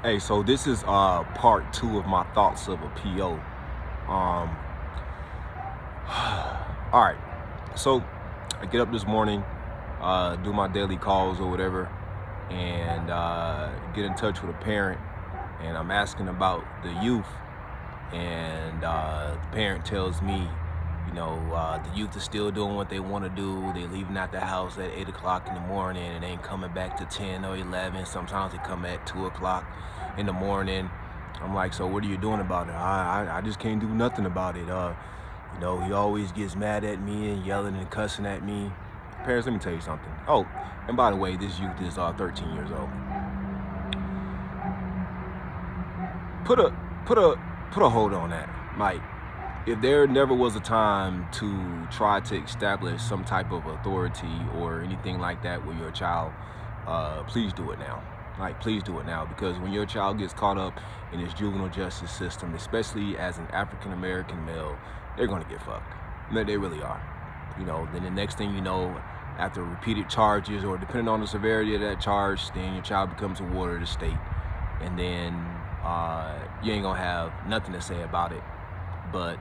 Hey, so this is part 2 of my thoughts of a PO. Um, all right. So I get up this morning, do my daily calls or whatever, and get in touch with a parent, and I'm asking about the youth, and the parent tells me, the youth is still doing what they want to do. They're leaving out the house at 8 o'clock in the morning and ain't coming back to 10 or 11. Sometimes they come at 2 o'clock in the morning. I'm like, so what are you doing about it? I just can't do nothing about it. He always gets mad at me and yelling and cussing at me. Parents, let me tell you something. Oh, and by the way, this youth is 13 years old. Put a hold on that. Like, if there never was a time to try to establish some type of authority or anything like that with your child, please do it now. Like, please do it now, because when your child gets caught up in this juvenile justice system, especially as an African-American male, they're going to get fucked. They really are. Then the next thing you know, after repeated charges, or depending on the severity of that charge, then your child becomes a ward of the state. And then you ain't going to have nothing to say about it but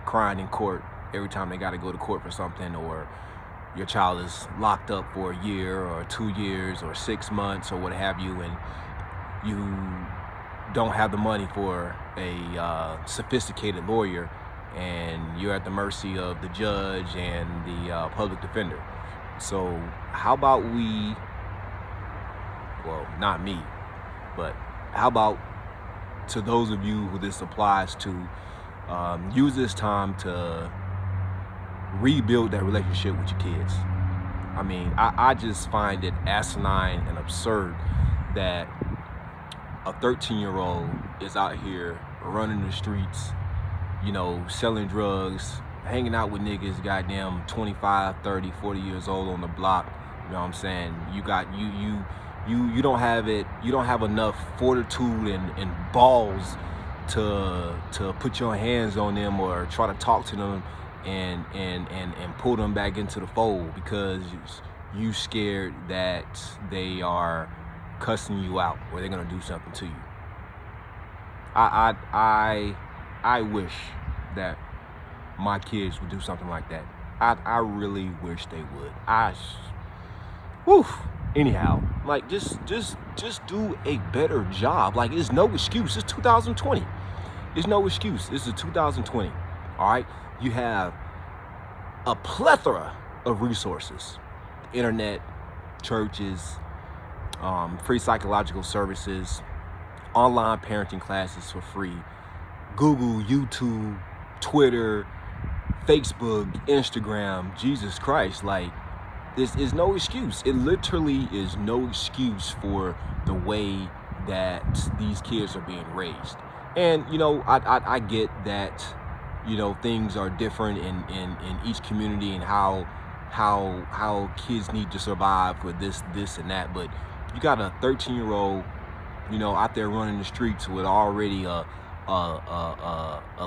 crying in court every time they got to go to court for something, or your child is locked up for a year or 2 years or 6 months or what have you, and you don't have the money for a sophisticated lawyer, and you're at the mercy of the judge and the public defender. So how about not me, but how about to those of you who this applies to, use this time to rebuild that relationship with your kids. I mean, I just find it asinine and absurd that a 13-year-old is out here running the streets, selling drugs, hanging out with niggas, goddamn 25, 30, 40 years old on the block. You know what I'm saying? You don't have enough fortitude and balls to put your hands on them or try to talk to them and pull them back into the fold, because you scared that they are cussing you out or they're gonna do something to you. I wish that my kids would do something like that. I really wish they would. Anyhow, like, just do a better job. Like, it's no excuse. It's 2020. It's no excuse. This is 2020. All right, you have a plethora of resources: internet, churches, free psychological services, online parenting classes for free, Google, YouTube, Twitter, Facebook, Instagram. Jesus Christ, like, this is no excuse. It literally is no excuse for the way that these kids are being raised. And I get that things are different in each community, and how kids need to survive for this and that. But you got a 13-year-old out there running the streets with already a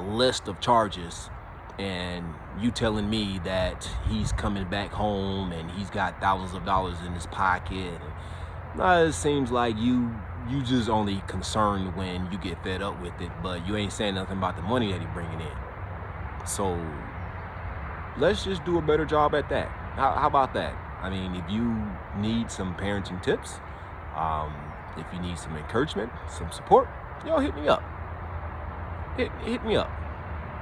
list of charges, and you telling me that he's coming back home and he's got thousands of dollars in his pocket. It seems like you just only concerned when you get fed up with it, but you ain't saying nothing about the money that he's bringing in. So let's just do a better job at that. How about that? I mean, if you need some parenting tips, if you need some encouragement, some support, hit me up. Hit me up.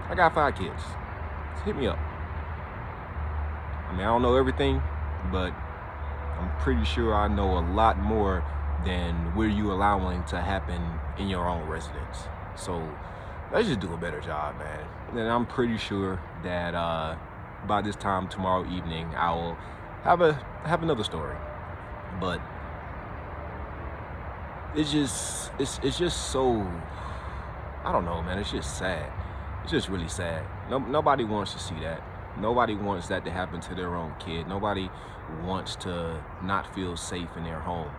I got 5 kids. Just hit me up. I mean, I don't know everything, but I'm pretty sure I know a lot more than what you allowing to happen in your own residence. So let's just do a better job, man. And I'm pretty sure that by this time tomorrow evening, I will have another story. But it's just so, I don't know, man. It's just sad. It's just really sad. Nobody wants to see that. Nobody wants that to happen to their own kid. Nobody wants to not feel safe in their home.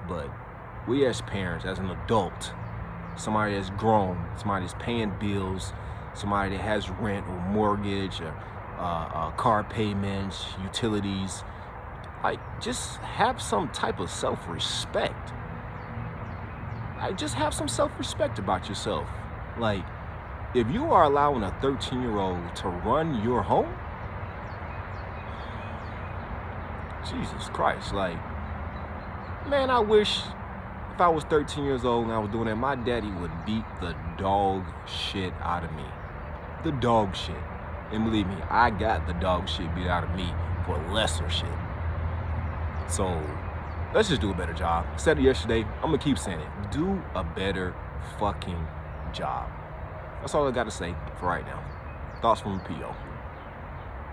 But we as parents, as an adult, somebody that's grown, somebody that's paying bills, somebody that has rent or mortgage or car payments, utilities, like, just have some type of self-respect. just have some self-respect about yourself. Like, if you are allowing a 13-year-old to run your home, Jesus Christ, like, man, I wish if I was 13 years old and I was doing that, my daddy would beat the dog shit out of me. The dog shit. And believe me, I got the dog shit beat out of me for lesser shit. So, let's just do a better job. I said it yesterday, I'm gonna keep saying it. Do a better fucking job. That's all I gotta say for right now. Thoughts from P.O.